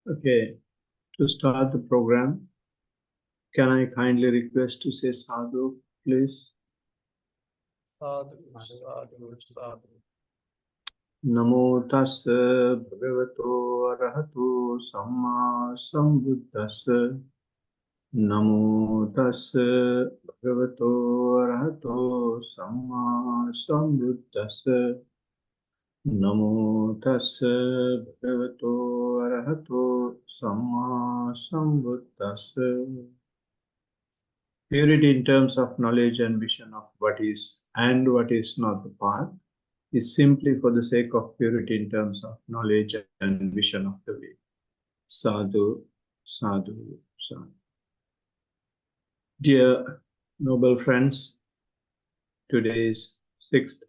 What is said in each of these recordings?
Okay, to start the program, can I kindly request to say sadhu, please? Sadhu, sadhu, sadhu. Namo tassa bhagavato arahato samma sambuddhassa. Namo tassa bhagavato arahato samma sambuddhassa. Namo tassa bhagavato arahato samma sambuddhassa. Purity in terms of knowledge and vision of what is and what is not the path is simply for the sake of purity in terms of knowledge and vision of the way. Sadhu, sadhu, sadhu. Dear noble friends, today is 6th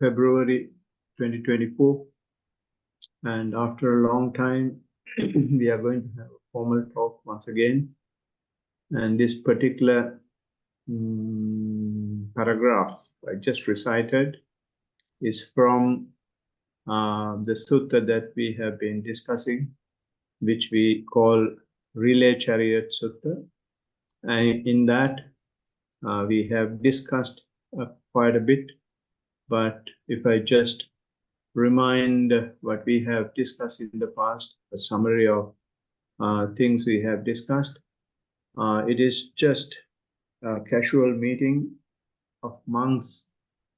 February 2024, and after a long time, we are going to have a formal talk once again. And this particular paragraph I just recited is from the sutta that we have been discussing, which we call Relay Chariot Sutta. And in that, we have discussed quite a bit, but if I just remind what we have discussed in the past, a summary of things we have discussed, it is just a casual meeting of monks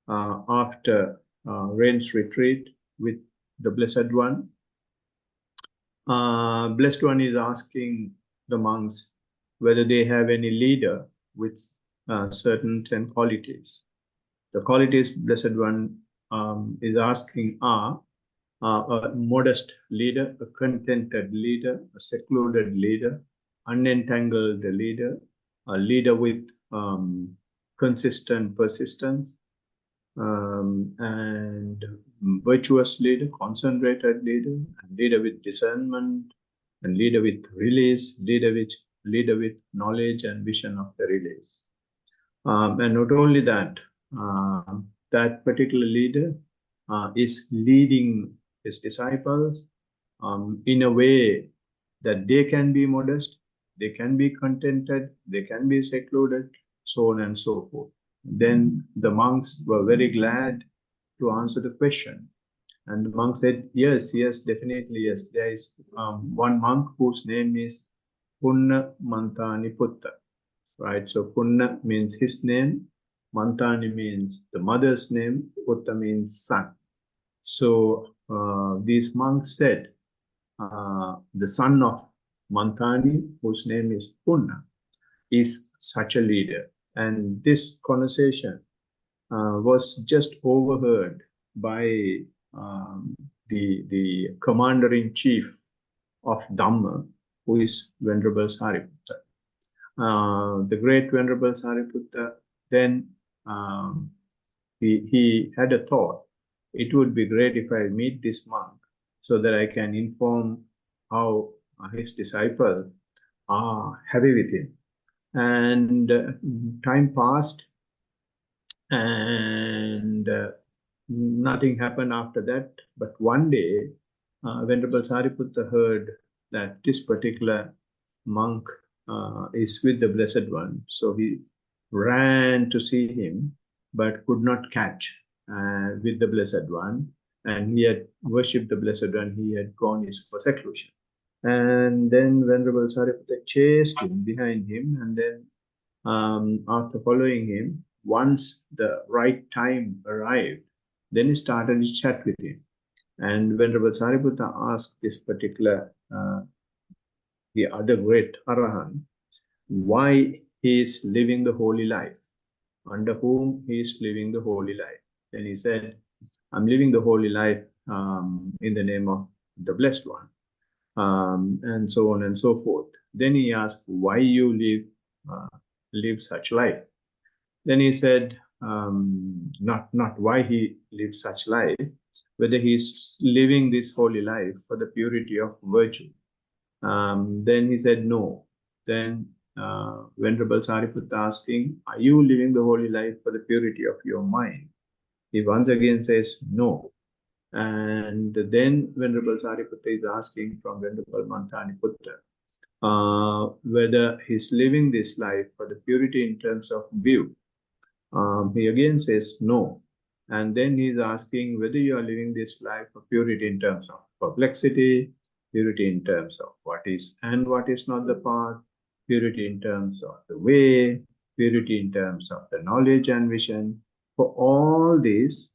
after rains retreat with the Blessed One. Blessed One is asking the monks whether they have any leader with certain 10 qualities. The qualities Blessed One is asking are a modest leader, a contented leader, a secluded leader, unentangled leader, a leader with consistent persistence, and virtuous leader, concentrated leader, and leader with discernment, and leader with release, leader with knowledge and vision of the release. And not only that, that particular leader is leading his disciples in a way that they can be modest, they can be contented, they can be secluded, so on and so forth. Then the monks were very glad to answer the question. And the monk said, yes, definitely, yes. There is one monk whose name is Punna Mantani Putta, right? So Punna means his name, Mantani means the mother's name, Putta means son. So these monks said, the son of Mantani, whose name is Punna, is such a leader. And this conversation was just overheard by the commander-in-chief of Dhamma, who is Venerable Sariputta. The great Venerable Sariputta then he had a thought, it would be great if I meet this monk so that I can inform how his disciples are happy with him. And time passed, and nothing happened after that. But one day, Venerable Sariputta heard that this particular monk is with the Blessed One. So he ran to see him, but could not catch with the Blessed One. And he had worshipped the Blessed One. He had gone for seclusion. And then Venerable Sariputta chased him behind him. And then after following him, once the right time arrived, then he started to chat with him. And Venerable Sariputta asked this particular, the other great Arahant, why he is living the holy life, under whom he is living the holy life. Then he said, I'm living the holy life in the name of the Blessed One, and so on and so forth. Then he asked, why you live such life? Then he said, not why he lives such life, whether he's living this holy life for the purity of virtue. Then he said, no. Then Venerable Sariputta asking, are you living the holy life for the purity of your mind? He once again says, no. And then Venerable Sariputta is asking from Venerable Mantaniputta whether he's living this life for the purity in terms of view. He again says no. And then he's asking whether you are living this life for purity in terms of perplexity, purity in terms of what is and what is not the path, purity in terms of the way, purity in terms of the knowledge and vision. For all these,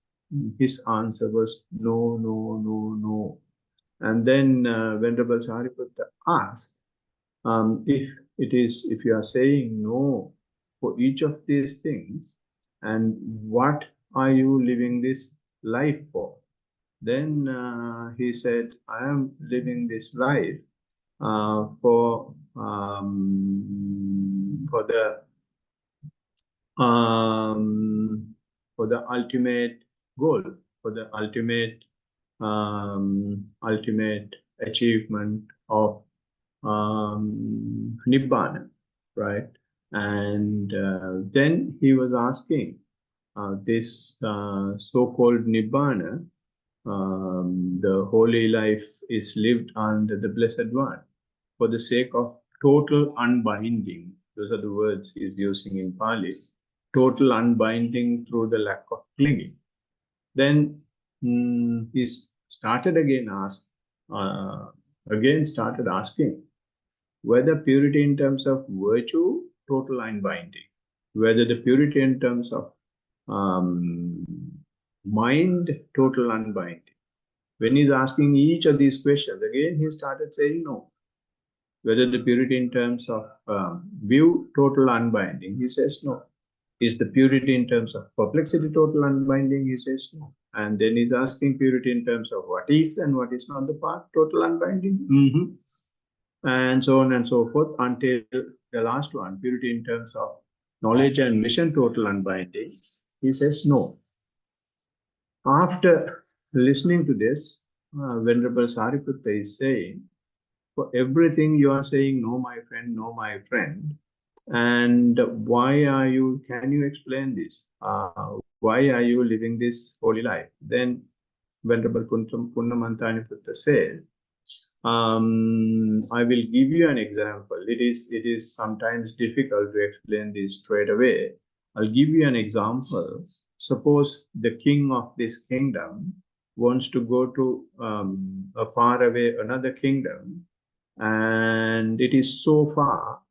his answer was no, no, no, no. And then Venerable Sariputta asked, if you are saying no for each of these things, and what are you living this life for? Then he said, I am living this life for the ultimate goal, for the ultimate achievement of Nibbana, right? And then he was asking this so-called Nibbana, the holy life is lived under the Blessed One for the sake of total unbinding. Those are the words he's using in Pali. Total unbinding through the lack of clinging. Then he started asking whether purity in terms of virtue, total unbinding, whether the purity in terms of mind, total unbinding. When he's asking each of these questions, again he started saying no. Whether the purity in terms of view, total unbinding, he says no. Is the purity in terms of perplexity total unbinding? He says no. And then he's asking purity in terms of what is and what is not the path, total unbinding. And so on and so forth until the last one, purity in terms of knowledge and mission, total unbinding. He says no. After listening to this, Venerable Sariputta is saying, for everything you are saying, no, my friend, no, my friend. And can you explain this? Why are you living this holy life? Then Venerable Punnamantaniputta says, I will give you an example. It is sometimes difficult to explain this straight away. I'll give you an example. Suppose the king of this kingdom wants to go to a far away another kingdom, and it is so far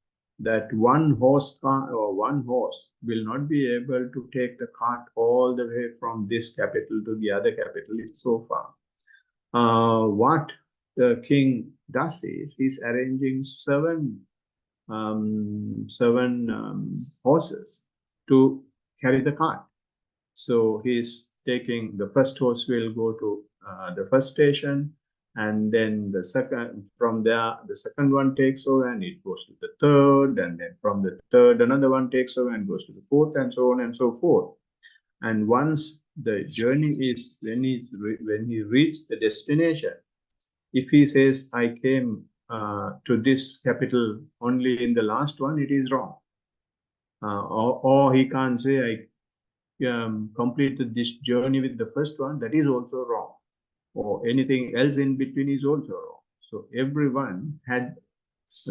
that one horse will not be able to take the cart all the way from this capital to the other capital. It's so far. What the king does is he's arranging seven horses to carry the cart. So he's taking the first horse will go to the first station, and then the second one takes over and it goes to the third, and then from the third another one takes over and goes to the fourth, and so on and so forth. And once the journey is when he reached the destination, if he says I came to this capital only in the last one, it is wrong. Or he can't say I completed this journey with the first one, that is also wrong. Or anything else in between is also wrong. So everyone had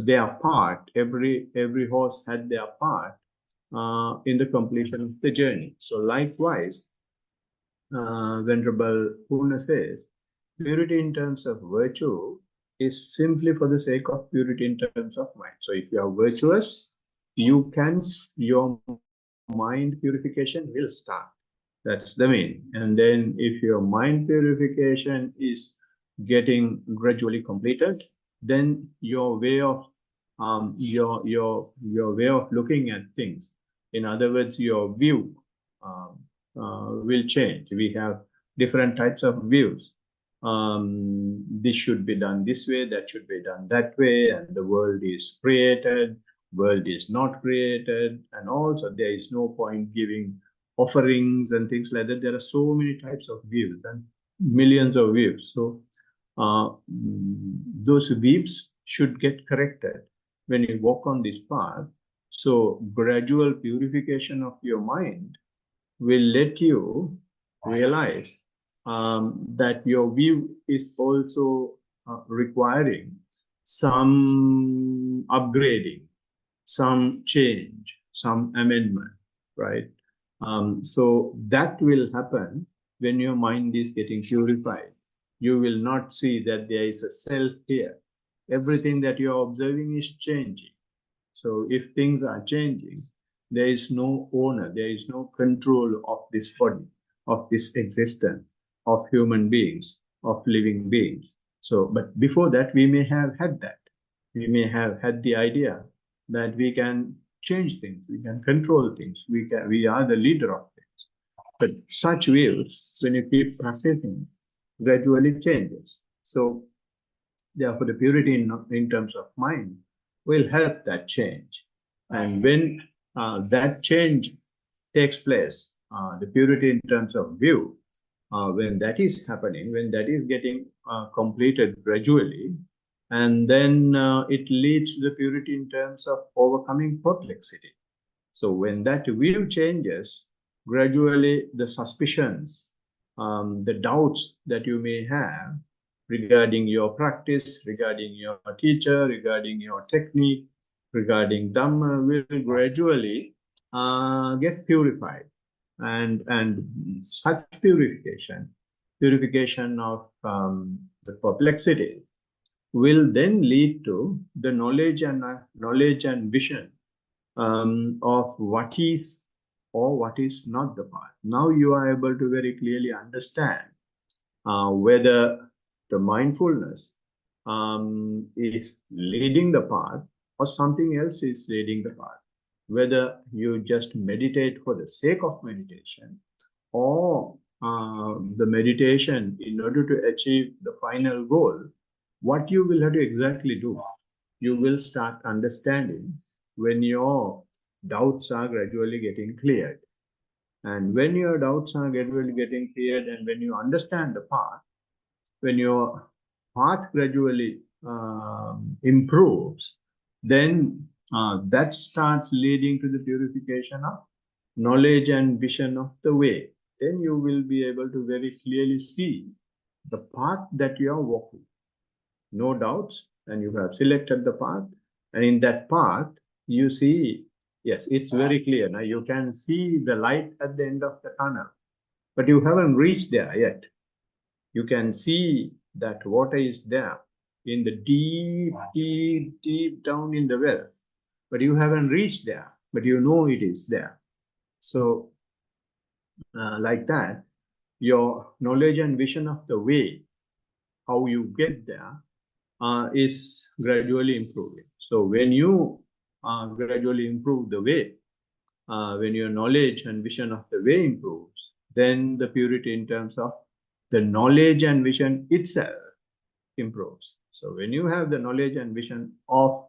their part, every horse had their part in the completion of the journey. So likewise, Venerable Purna says, purity in terms of virtue is simply for the sake of purity in terms of mind. So if you are virtuous, your mind purification will start. That's the main. And then if your mind purification is getting gradually completed, then your way of looking at things, in other words, your view will change. We have different types of views. This should be done this way, that should be done that way, and the world is created, world is not created, and also there is no point giving offerings and things like that. There are so many types of views and millions of views. So those views should get corrected when you walk on this path. So gradual purification of your mind will let you realize that your view is also requiring some upgrading, some change, some amendment, right? So that will happen when your mind is getting purified. You will not see that there is a self here. Everything that you are observing is changing. So if things are changing, there is no owner, there is no control of this body, of this existence, of human beings, of living beings. So, but before that, we may have had that. We may have had the idea that we can change things, we can control things, we are the leader of things. But such views, when you keep practicing, gradually changes. So therefore, the purity in terms of mind will help that change. And when that change takes place, the purity in terms of view, when that is happening, when that is getting completed gradually, and then it leads to the purity in terms of overcoming perplexity. So when that view changes, gradually the suspicions, the doubts that you may have regarding your practice, regarding your teacher, regarding your technique, regarding Dhamma will gradually get purified. And such purification of the perplexity will then lead to the knowledge and vision of what is or what is not the path. Now you are able to very clearly understand whether the mindfulness is leading the path or something else is leading the path. Whether you just meditate for the sake of meditation or the meditation in order to achieve the final goal, what you will have to exactly do, you will start understanding when your doubts are gradually getting cleared. And when your doubts are gradually getting cleared and when you understand the path, when your path gradually improves, then that starts leading to the purification of knowledge and vision of the way. Then you will be able to very clearly see the path that you are walking. No doubts, and you have selected the path. And in that path, you see, yes, it's very clear. Now you can see the light at the end of the tunnel, but you haven't reached there yet. You can see that water is there in the deep down in the well, but you haven't reached there, but you know it is there. So like that, your knowledge and vision of the way, how you get there, is gradually improving. So when you gradually improve the way, when your knowledge and vision of the way improves, then the purity in terms of the knowledge and vision itself improves. So when you have the knowledge and vision of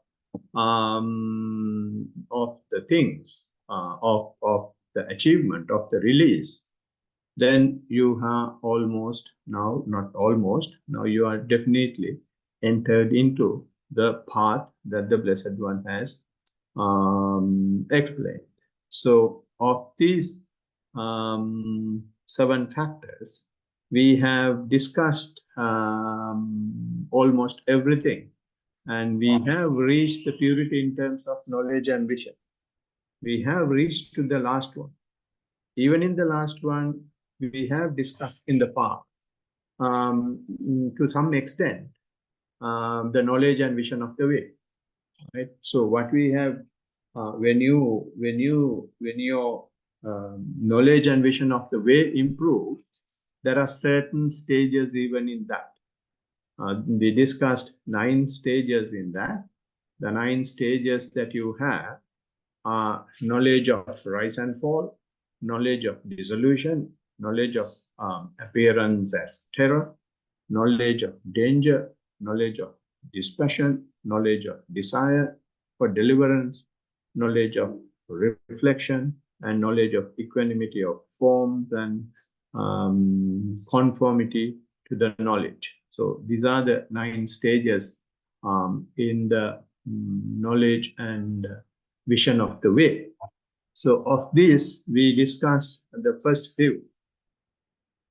the things, of the achievement, of the release, then you have almost now, not almost, now you are definitely entered into the path that the Blessed One has explained. So of these 7 factors, we have discussed almost everything, and we have reached the purity in terms of knowledge and vision. We have reached to the last one. Even in the last one, we have discussed in the past, to some extent, the knowledge and vision of the way. Right. So what we have, when your knowledge and vision of the way improve, there are certain stages even in that. We discussed 9 stages in that. The 9 stages that you have are knowledge of rise and fall, knowledge of dissolution, knowledge of appearance as terror, knowledge of danger, knowledge of dispassion, knowledge of desire for deliverance, knowledge of reflection, and knowledge of equanimity of forms and conformity to the knowledge. So these are the 9 stages in the knowledge and vision of the way. So of this, we discussed the first few.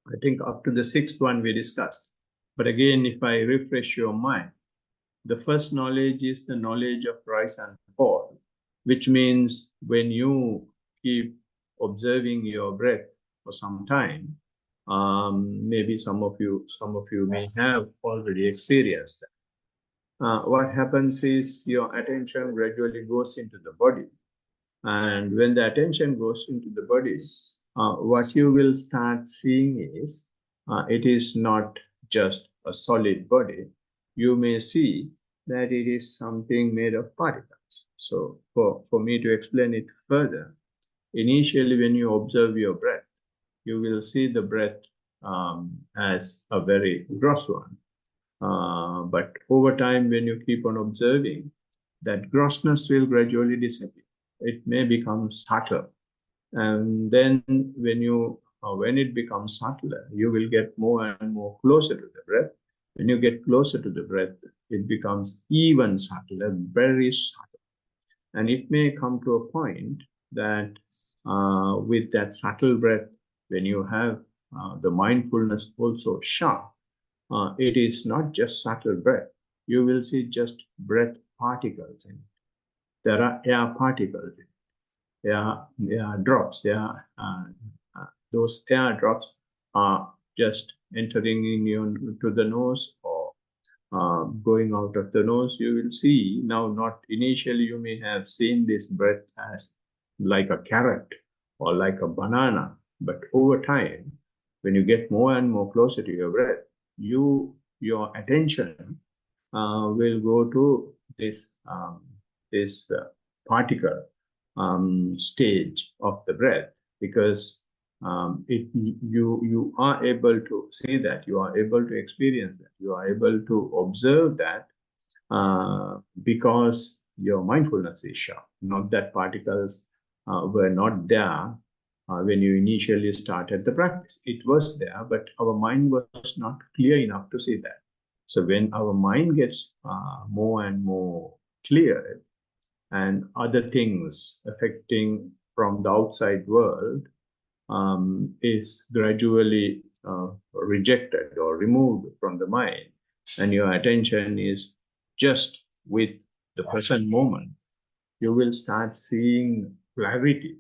I think up to the sixth one we discussed. But again, if I refresh your mind, the first knowledge is the knowledge of rise and fall, which means when you keep observing your breath for some time, maybe some of you may have already experienced that. What happens is your attention gradually goes into the body. And when the attention goes into the body, what you will start seeing is it is not just a solid body. You may see that it is something made of particles. So for me to explain it further, initially when you observe your breath, you will see the breath as a very gross one. But over time, when you keep on observing, that grossness will gradually disappear. It may become subtle. And then when it becomes subtler, you will get more and more closer to the breath. When you get closer to the breath, it becomes even subtler, very subtle. And it may come to a point that with that subtle breath, when you have the mindfulness also sharp, it is not just subtle breath. You will see just breath particles in it. There are air particles in it. There are drops. Those air drops are just entering to the nose or going out of the nose. You will see now, not initially you may have seen this breath as like a carrot or like a banana, but over time, when you get more and more closer to your breath, your attention will go to this particle stage of the breath, because you are able to see that, you are able to experience that, you are able to observe that because your mindfulness is sharp. Not that particles were not there when you initially started the practice. It was there, but our mind was not clear enough to see that. So when our mind gets more and more clear, and other things affecting from the outside world is gradually rejected or removed from the mind, and your attention is just with the present moment, you will start seeing clarity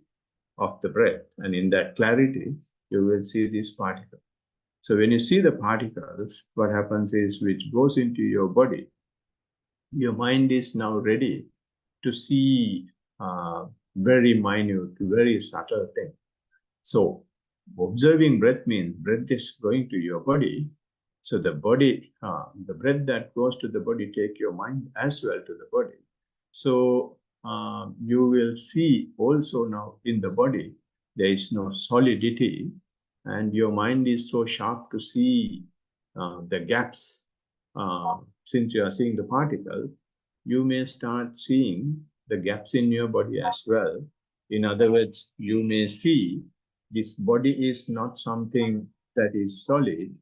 of the breath. And in that clarity, you will see these particles. So when you see the particles, what happens is, which goes into your body, your mind is now ready to see very minute, very subtle things. So observing breath means breath is going to your body. So the body, the breath that goes to the body, take your mind as well to the body. So you will see also now in the body, there is no solidity, and your mind is so sharp to see the gaps. Since you are seeing the particle, you may start seeing the gaps in your body as well. In other words, you may see this body is not something that is solid.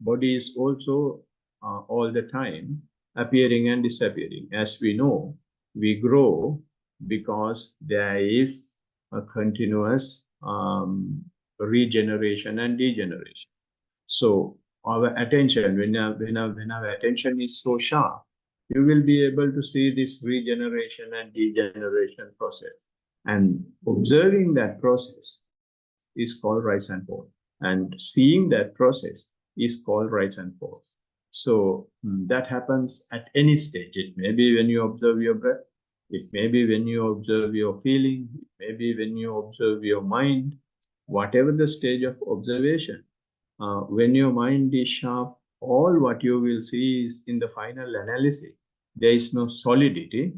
Body is also all the time appearing and disappearing. As we know, we grow because there is a continuous regeneration and degeneration. So our attention, when our attention is so sharp, you will be able to see this regeneration and degeneration process. And observing that process is called rise and fall. And seeing that process is called rise and fall. So that happens at any stage. It may be when you observe your breath. It may be when you observe your feeling. It may be when you observe your mind. Whatever the stage of observation, when your mind is sharp, all what you will see is, in the final analysis, there is no solidity.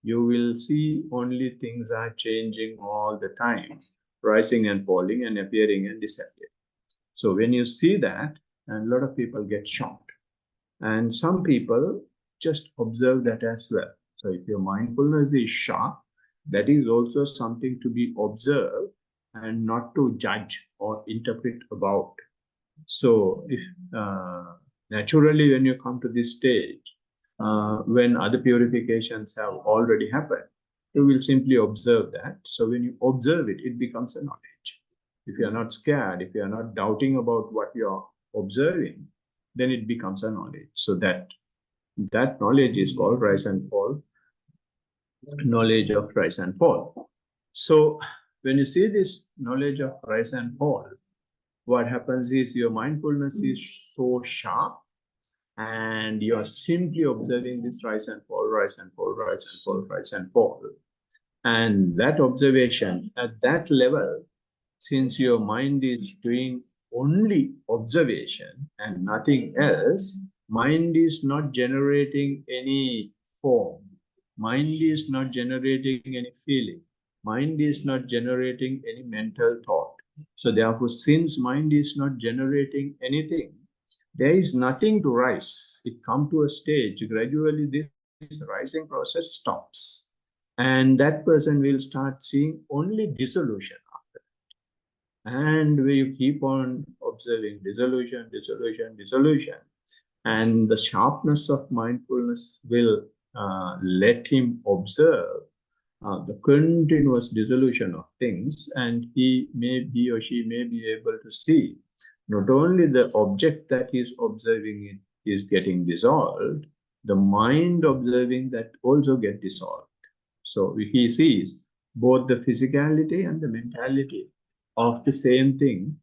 You will see only things are changing all the time, rising and falling and appearing and disappearing. So when you see that, and a lot of people get shocked. And some people just observe that as well. So if your mindfulness is sharp, that is also something to be observed and not to judge or interpret about. So if naturally when you come to this stage, when other purifications have already happened, you will simply observe that. So when you observe it, it becomes a knowledge. if you are not scared, if you are not doubting about what you are observing, then it becomes a knowledge. So that knowledge is called rise and fall, knowledge of rise and fall. So when you see this knowledge of rise and fall, what happens is your mindfulness is so sharp, and you are simply observing this rise and fall, rise and fall, rise and fall, rise and fall. And that observation at that level, since your mind is doing only observation and nothing else, mind is not generating any form. Mind is not generating any feeling. Mind is not generating any mental thought. So therefore, since mind is not generating anything, there is nothing to rise. It comes to a stage, gradually this rising process stops. And that person will start seeing only dissolution after that. And we keep on observing dissolution, dissolution, dissolution. And the sharpness of mindfulness will let him observe the continuous dissolution of things, and he or she may be able to see not only the object that he is observing is getting dissolved, the mind observing that also get dissolved. So he sees both the physicality and the mentality of the same thing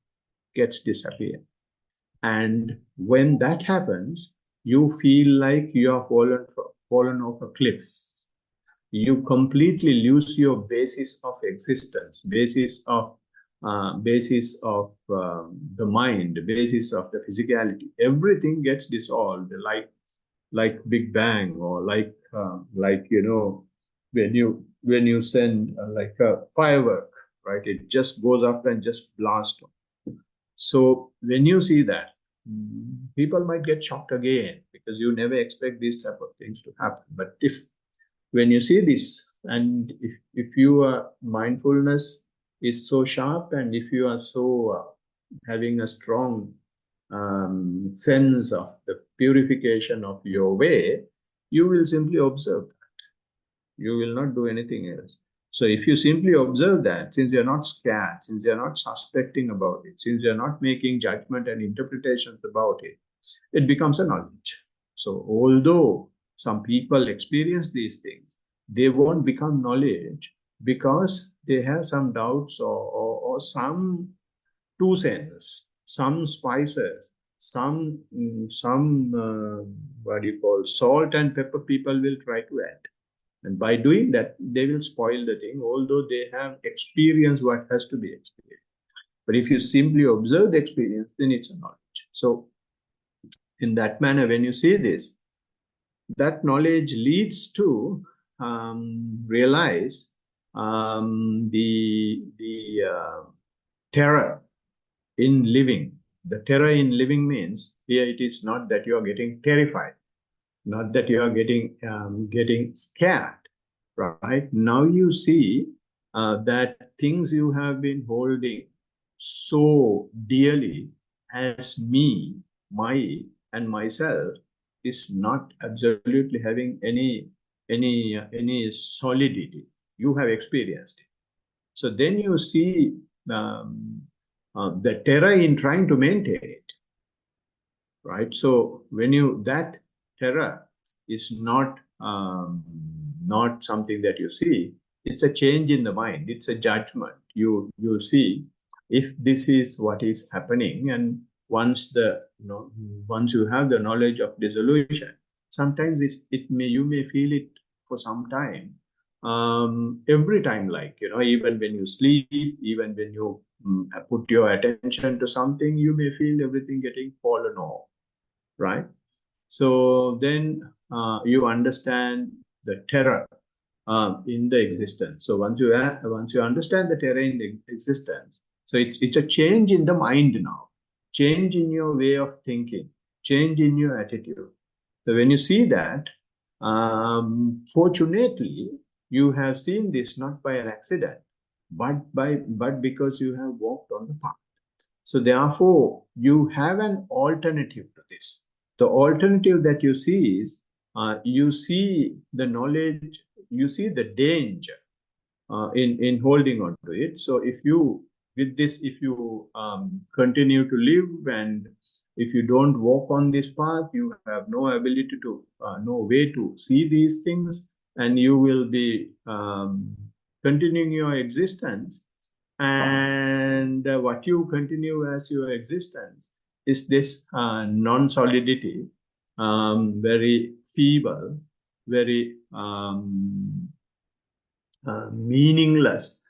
gets disappeared. And when that happens, you feel like you are fallen off a cliff. You completely lose your basis of existence, basis of the mind, basis of the physicality. Everything gets dissolved, like Big Bang, or like when you send like a firework, right? It just goes up and just blasts. So when you see that, people might get shocked again, because you never expect these type of things to happen. But when you see this, and if your mindfulness is so sharp, and if you are so having a strong sense of the purification of your way, you will simply observe that. You will not do anything else. So if you simply observe that, since you're not scared, since you're not suspecting about it, since you're not making judgment and interpretations about it, it becomes a knowledge. So although some people experience these things, they won't become knowledge because they have some doubts or some 2 cents, some spices, some what do you call, salt and pepper people will try to add. And by doing that, they will spoil the thing, although they have experienced what has to be experienced. But if you simply observe the experience, then it's a knowledge. So in that manner, when you see this, that knowledge leads to realize the terror in living. The terror in living means here it is not that you are getting terrified, not that you are getting scared, right? Now you see that things you have been holding so dearly as me, my, and myself is not absolutely having any solidity. You have experienced it. So then you see the terror in trying to maintain it, right? So when that terror is not something that you see, it's a change in the mind, it's a judgment. You see if this is what is happening, and once you have the knowledge of dissolution, sometimes you may feel it for some time, every time, like even when you sleep, even when you put your attention to something, you may feel everything getting fallen off, right? So then you understand the terror in the existence. So once you understand the terror in the existence, so it's a change in the mind now, change in your way of thinking, change in your attitude. So when you see that, fortunately, you have seen this not by an accident, but because you have walked on the path. So therefore, you have an alternative to this. The alternative that you see is, you see the knowledge, you see the danger in holding on to it. So if you with this, if you continue to live, and if you don't walk on this path, you have no ability to, no way to see these things, and you will be continuing your existence. And what you continue as your existence is this non-solidity, very feeble, very meaningless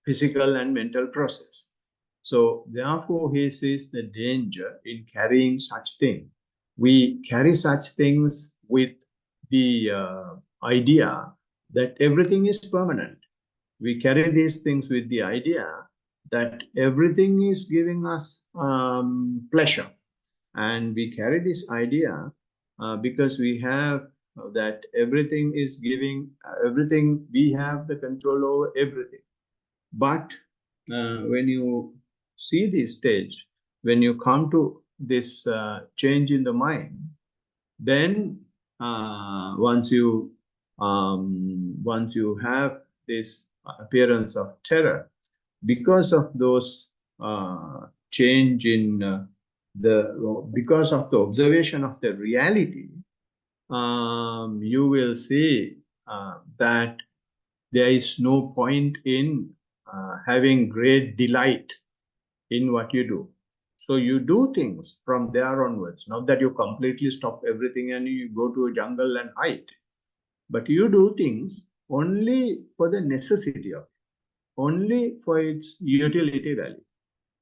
physical and mental process. So therefore, he sees the danger in carrying such things. We carry such things with the idea that everything is permanent. We carry these things with the idea that everything is giving us pleasure. And we carry this idea because we have that everything is giving, everything, we have the control over everything. But when you see this stage, when you come to this change in the mind, then once you have this appearance of terror, because of those change in because of the observation of the reality, you will see that there is no point in having great delight in what you do. So you do things from there onwards. Not that you completely stop everything and you go to a jungle and hide, but you do things only for the necessity of it, only for its utility value.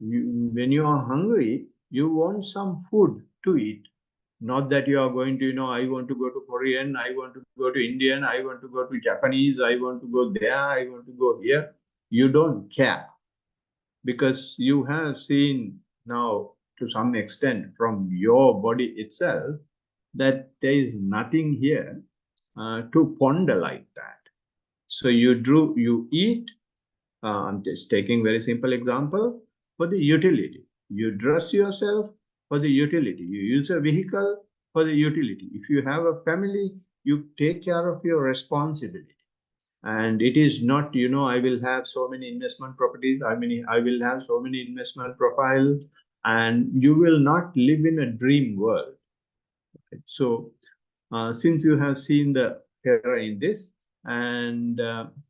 When you are hungry, you want some food to eat. Not that you are going to, I want to go to Korean, I want to go to Indian, I want to go to Japanese, I want to go there, I want to go here. You don't care, because you have seen now to some extent from your body itself that there is nothing here to ponder like that. So you eat, I'm just taking very simple example, for the utility. You dress yourself for the utility. You use a vehicle for the utility. If you have a family, you take care of your responsibility. And it is not, I will have so many investment properties, I will have so many investment profiles, and you will not live in a dream world. So since you have seen the error in this, and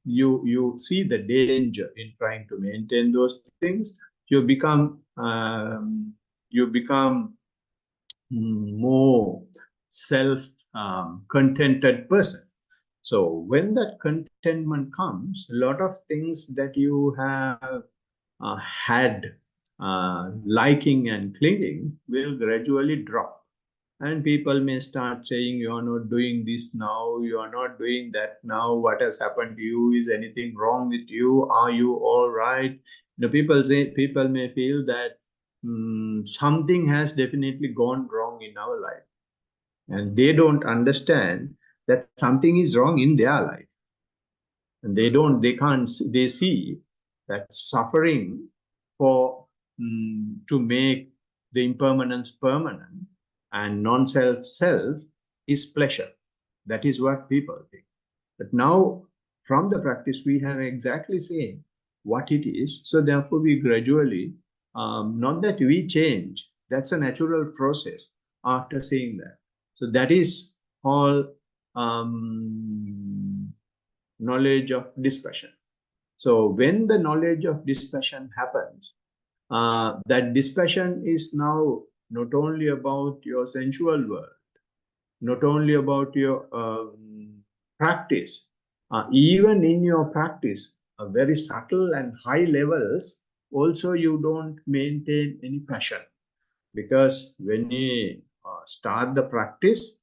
you see the danger in trying to maintain those things, you become more self-contented person. So when that contentment comes, a lot of things that you have had liking and clinging will gradually drop. And people may start saying, you are not doing this now, you are not doing that now, what has happened to you, is anything wrong with you, are you all right? People may feel that something has definitely gone wrong in our life, and they don't understand that something is wrong in their life. And they see that suffering for to make the impermanence permanent and non-self is pleasure. That is what people think. But now from the practice, we have exactly seen what it is. So therefore we gradually, not that we change, that's a natural process after seeing that. So that is all knowledge of dispassion. So when the knowledge of dispassion happens, that dispassion is now not only about your sensual world, not only about your practice, even in your practice, very subtle and high levels, also you don't maintain any passion. Because when you start the practice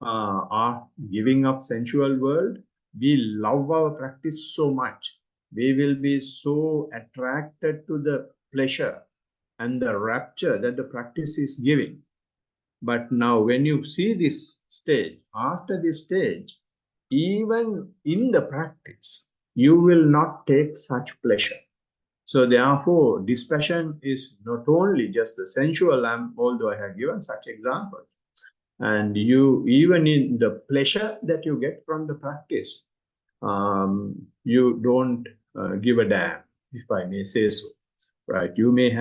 of giving up sensual world, we love our practice so much. We will be so attracted to the pleasure and the rapture that the practice is giving. But now when you see this stage, after this stage, even in the practice, you will not take such pleasure. So therefore, dispassion is not only just the sensual, although I have given such examples. And you, even in the pleasure that you get from the practice, you don't give a damn, if I may say so, right? You may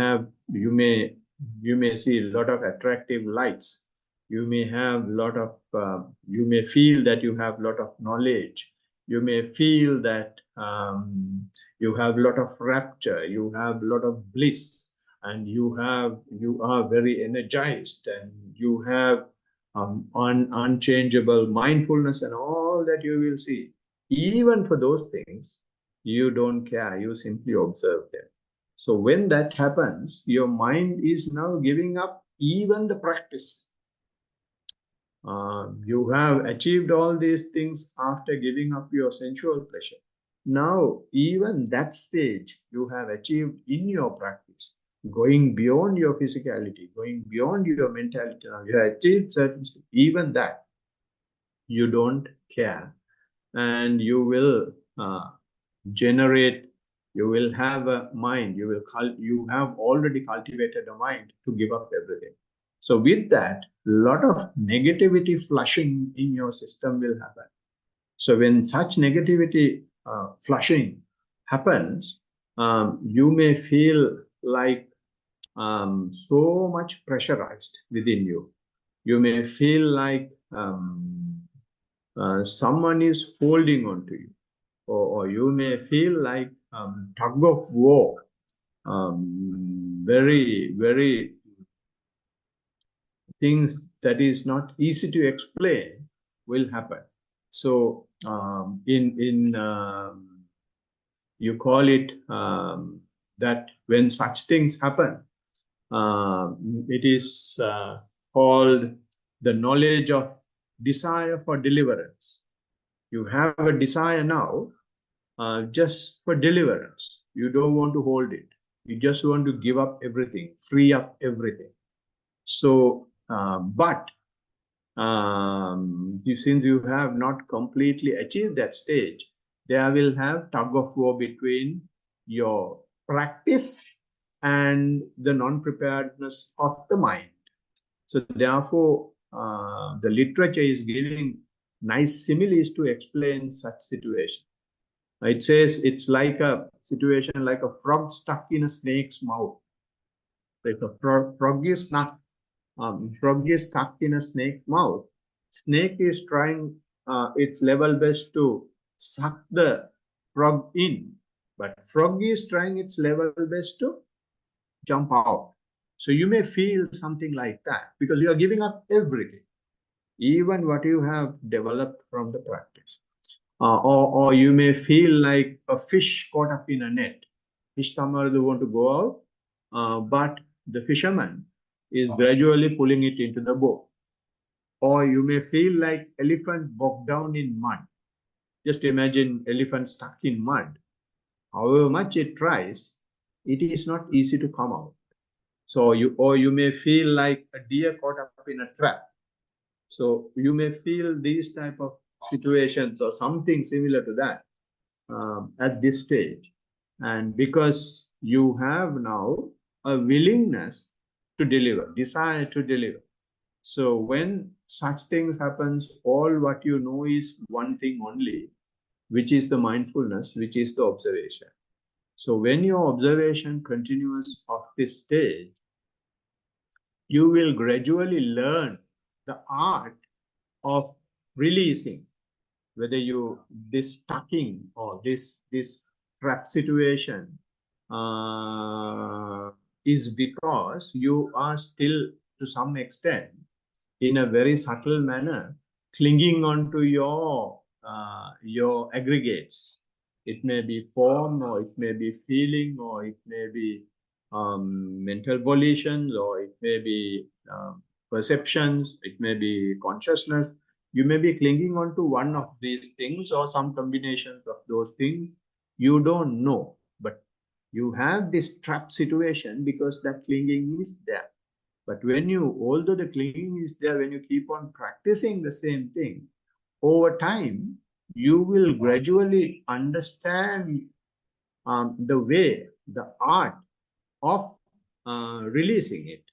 see a lot of attractive lights. You may have a lot of, you may feel that you have a lot of knowledge. You may feel that you have a lot of rapture, you have a lot of bliss, and you are very energized, and you have unchangeable mindfulness and all that you will see. Even for those things, you don't care, you simply observe them. So when that happens, your mind is now giving up even the practice. You have achieved all these things after giving up your sensual pleasure. Now, even that stage you have achieved in your practice, going beyond your physicality, going beyond your mentality. Now you have achieved certain stage. Even that, you don't care, and you will generate. You will have a mind. You have already cultivated a mind to give up everything. So with that, a lot of negativity flushing in your system will happen. So when such negativity flushing happens, you may feel like so much pressurized within you. You may feel like someone is holding on to you, or you may feel like tug of war. Very, very things that is not easy to explain will happen. So you call it that when such things happen, it is called the knowledge of desire for deliverance. You have a desire now just for deliverance. You don't want to hold it. You just want to give up everything, free up everything. So, but since you have not completely achieved that stage, there will have tug of war between your practice and the non-preparedness of the mind. So therefore, the literature is giving nice similes to explain such situation. It says it's like a situation like a frog stuck in a snake's mouth. If a frog is stuck in a snake's mouth, snake is trying its level best to suck the frog in, but frog is trying its level best to jump out. So you may feel something like that because you are giving up everything, even what you have developed from the practice. Or you may feel like a fish caught up in a net. Fish Tamaradu want to go out, but the fisherman is gradually pulling it into the boat. Or you may feel like elephant bogged down in mud. Just imagine elephant stuck in mud. However much it tries, it is not easy to come out. So you may feel like a deer caught up in a trap. So you may feel these type of situations or something similar to that at this stage. And because you have now a willingness to deliver, desire to deliver. So when such things happens, all what you know is one thing only, which is the mindfulness, which is the observation. So when your observation continues of this stage, you will gradually learn the art of releasing, whether this stucking or this trap situation is because you are still to some extent in a very subtle manner clinging on to your aggregates. It may be form, or it may be feeling, or it may be mental volitions, or it may be perceptions, it may be consciousness. You may be clinging on to one of these things or some combinations of those things. You don't know, but you have this trap situation because that clinging is there. But although the clinging is there, when you keep on practicing the same thing, over time, you will gradually understand the art of releasing it.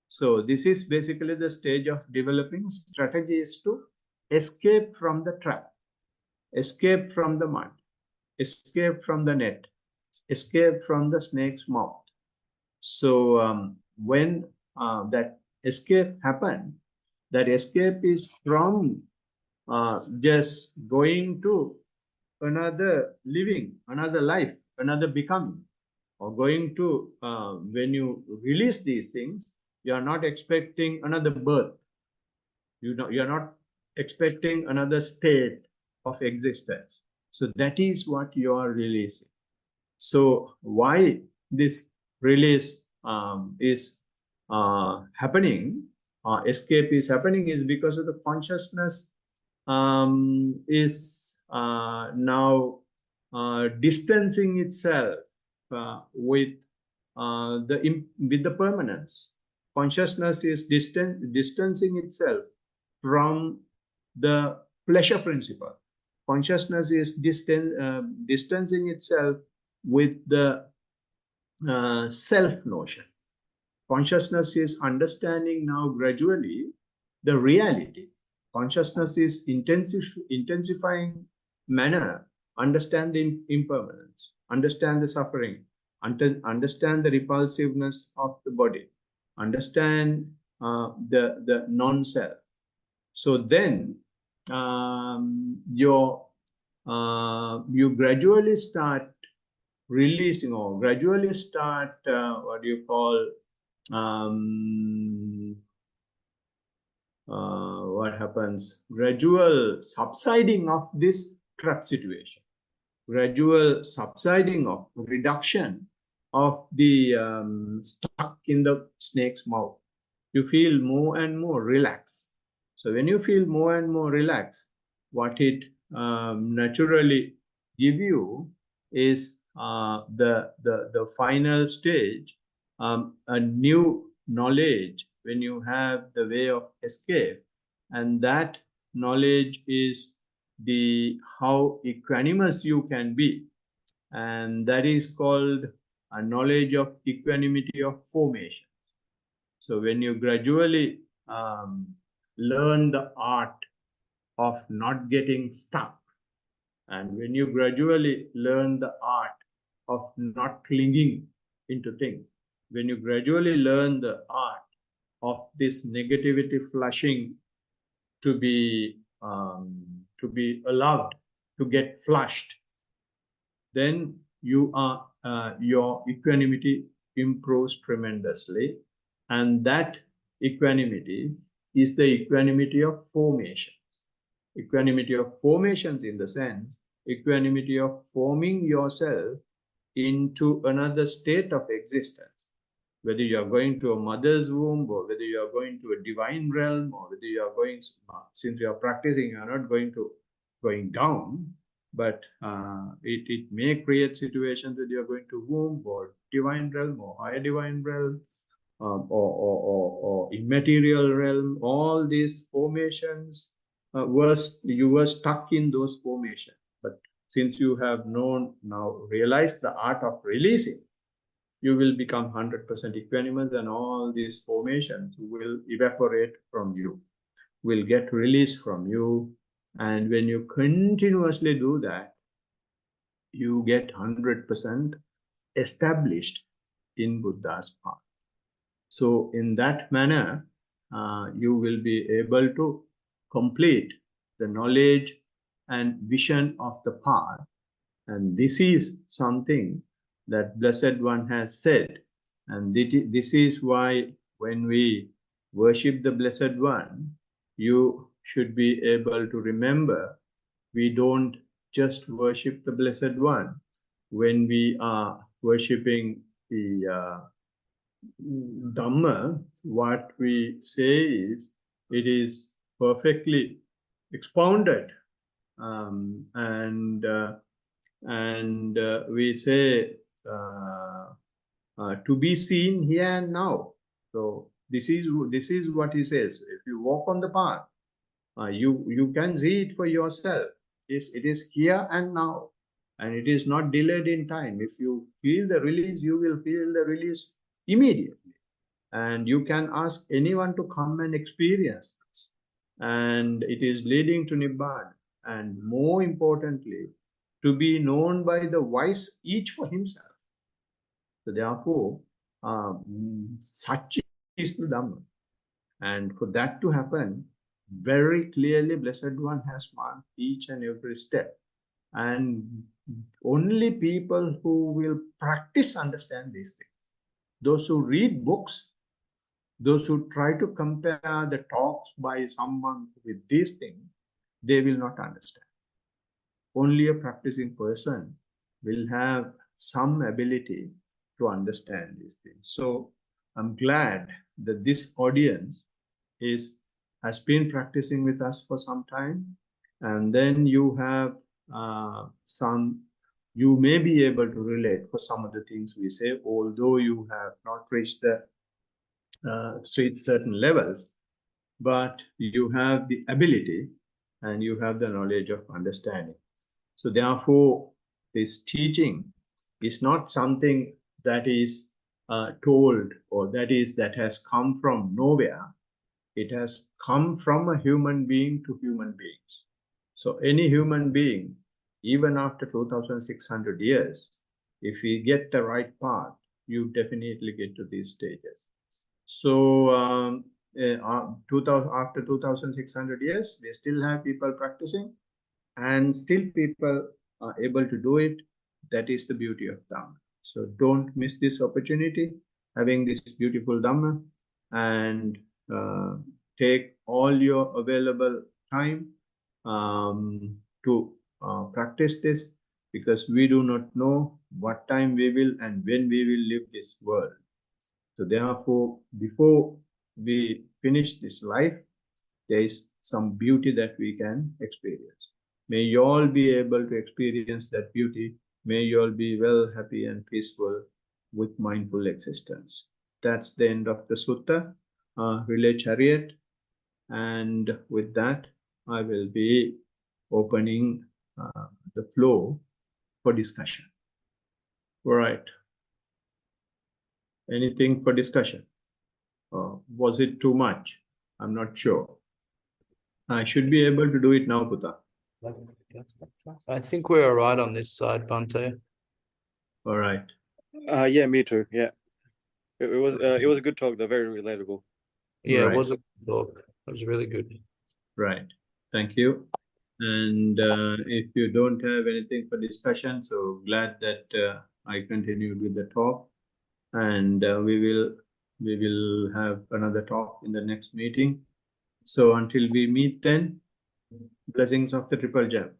So this is basically the stage of developing strategies to escape from the trap, escape from the mud. escape from the net, escape from the snake's mouth. So when that escape happened, that escape is from just going to another living, another life, another becoming, or going to, when you release these things, you are not expecting another birth. You're not expecting another state of existence. So that is what you are releasing. So why this release is happening, escape is happening, is because of the consciousness is now distancing itself with the permanence. Consciousness is distancing itself from the pleasure principle. Consciousness is distancing itself with the self notion. Consciousness is understanding now gradually the reality. Consciousness is intensifying manner, understand the impermanence, understand the suffering, understand the repulsiveness of the body, understand the non-self. So then you gradually start releasing, or gradually start what do you call, what happens? Gradual subsiding of this trap situation, gradual subsiding of reduction of the stuck in the snake's mouth. You feel more and more relaxed. So when you feel more and more relaxed, what it naturally give you is the final stage, a new knowledge when you have the way of escape, and that knowledge is the how equanimous you can be, and that is called a knowledge of equanimity of formation. So when you gradually learn the art of not getting stuck, and when you gradually learn the art of not clinging into things, when you gradually learn the art of this negativity flushing to be allowed to get flushed, then you are your equanimity improves tremendously, and that equanimity is the equanimity of formations. Equanimity of formations in the sense, equanimity of forming yourself into another state of existence. Whether you are going to a mother's womb, or whether you are going to a divine realm, or whether you are going, since you are practicing, you are not going down, but it may create situations that you are going to womb, or divine realm, or higher divine realm, or immaterial realm. All these formations, you were stuck in those formations. But since you have realized the art of releasing, you will become 100% equanimous, and all these formations will evaporate from you, will get released from you. And when you continuously do that, you get 100% established in Buddha's path. So in that manner, you will be able to complete the knowledge and vision of the path. And this is something that Blessed One has said. And this is why when we worship the Blessed One, you should be able to remember, we don't just worship the Blessed One. When we are worshipping the Dhamma, what we say is, it is perfectly expounded, and we say to be seen here and now. So this is what he says. If you walk on the path, you can see it for yourself. It is here and now, and it is not delayed in time. If you feel the release, you will feel the release immediately, and you can ask anyone to come and experience this, and it is leading to Nibbana. And more importantly, to be known by the wise, each for himself. So therefore, such is the Dhamma. And for that to happen, very clearly, Blessed One has marked each and every step. And only people who will practice understand these things. Those who read books, those who try to compare the talks by someone with these things, they will not understand. Only a practicing person will have some ability to understand these things. So I'm glad that this audience has been practicing with us for some time, and then you have you may be able to relate for some of the things we say, although you have not reached the certain levels, but you have the ability and you have the knowledge of understanding. So therefore, this teaching is not something that is told or that has come from nowhere. It has come from a human being to human beings. So any human being, even after 2,600 years, if we get the right path, you definitely get to these stages. So after 2,600 years, we still have people practicing, and still people are able to do it. That is the beauty of Dhamma. So don't miss this opportunity, having this beautiful Dhamma, and take all your available time to practice this, because we do not know what time we will and when we will leave this world. So therefore, before we finish this life, there is some beauty that we can experience. May you all be able to experience that beauty. May you all be well, happy, and peaceful with mindful existence. That's the end of the sutta, relay chariot. And with that, I will be opening the floor for discussion. All right. Anything for discussion? Was it too much? I'm not sure. I should be able to do it now, Putta. I think we're all right on this side, Bhante. All right. Yeah, me too. Yeah, it was a good talk. They're very relatable. Yeah, Right. it was a good talk. It was really good. Right. Thank you. And if you don't have anything for discussion, so glad that I continued with the talk, and we will have another talk in the next meeting. So until we meet then, blessings of the Triple Gem.